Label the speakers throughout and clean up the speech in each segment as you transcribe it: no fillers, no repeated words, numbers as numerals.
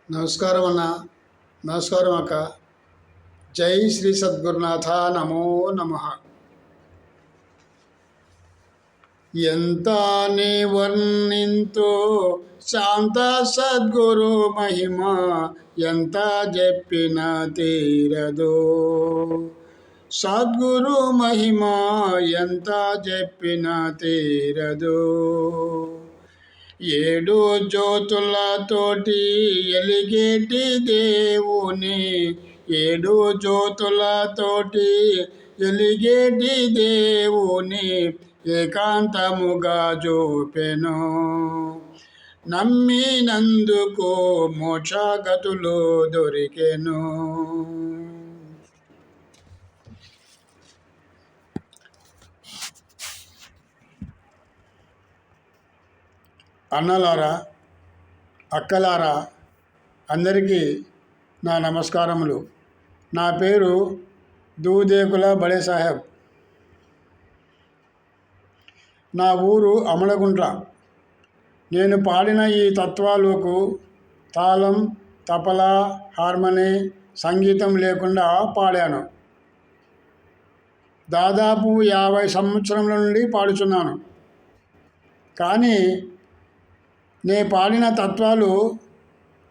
Speaker 1: నమస్కారం అన్న. నమస్కారం అక్క. జై శ్రీ సద్గురునాథ. నమో నమ. ఎంత వర్ణింతో శాంత సద్గురు మహిమ, ఎంత చెప్పిన తీరదో. సద్గురు మహిమ ఎంత చెప్పిన తీరదో. ఏడు జ్యోతులతోటి ఎలిగేటి దేవుని, ఏడు జ్యోతులతోటి ఎలిగేటి దేవుని ఏకాంతముగా చూపెను. నమ్మినందుకు మోక్షగతులు దొరికెను. అన్నలారా, అక్కలారా, అందరికీ నా నమస్కారములు. నా పేరు దూదేకుల బడే సాహెబ్. నా ఊరు అమలగుంట్ల. నేను పాడిన ఈ తత్వాలకు తాళం, తపలా, హార్మోని, సంగీతం లేకుండా పాడాను. దాదాపు 50 సంవత్సరముల నుండి పాడుచున్నాను. కానీ పాడిన తత్వాలు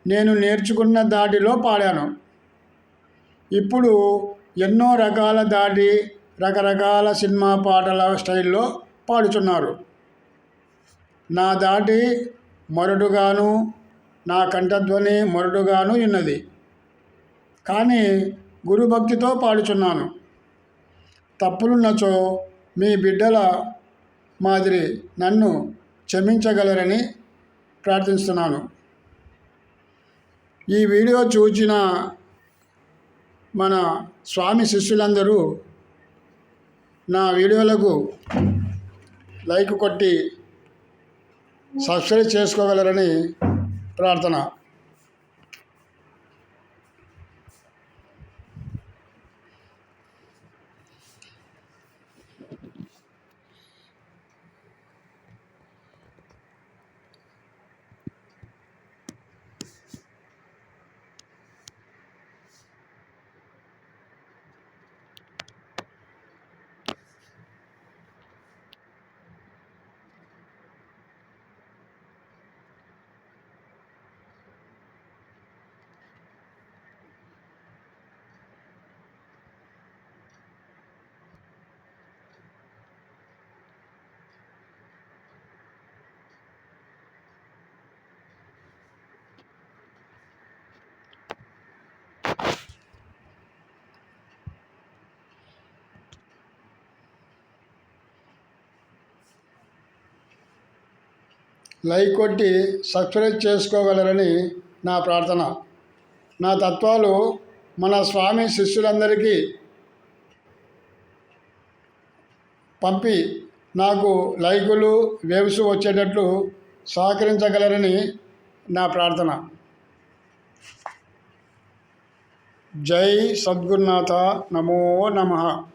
Speaker 1: నేను నేర్చుకున్న దాటిలో పాడాను. ఇప్పుడు ఎన్నో రకాల రకరకాల సినిమా పాటల స్టైల్లో పాడుచున్నారు. నా దాటి మొరటుగాను, నా కంఠధ్వని మొరటుగాను ఉన్నది. కానీ గురుభక్తితో పాడుచున్నాను. తప్పులున్నచో మీ బిడ్డల మాదిరి నన్ను క్షమించగలరని ప్రార్థిస్తున్నాను. ఈ వీడియో చూసిన మన స్వామి శిష్యులందరూ నా వీడియోలకు లైక్ కొట్టి సబ్స్క్రైబ్ చేసుకోగలరని ప్రార్థన. లైక్ కొట్టి సబ్స్క్రైబ్ చేసుకోగలరని నా ప్రార్థన. నా తత్వాలు మన స్వామి శిష్యులందరికీ పంపి నాకు లైకులు, వేవ్స్ వచ్చేటట్లు సహకరించగలరని నా ప్రార్థన. జై సద్గురునాథ. నమో నమః.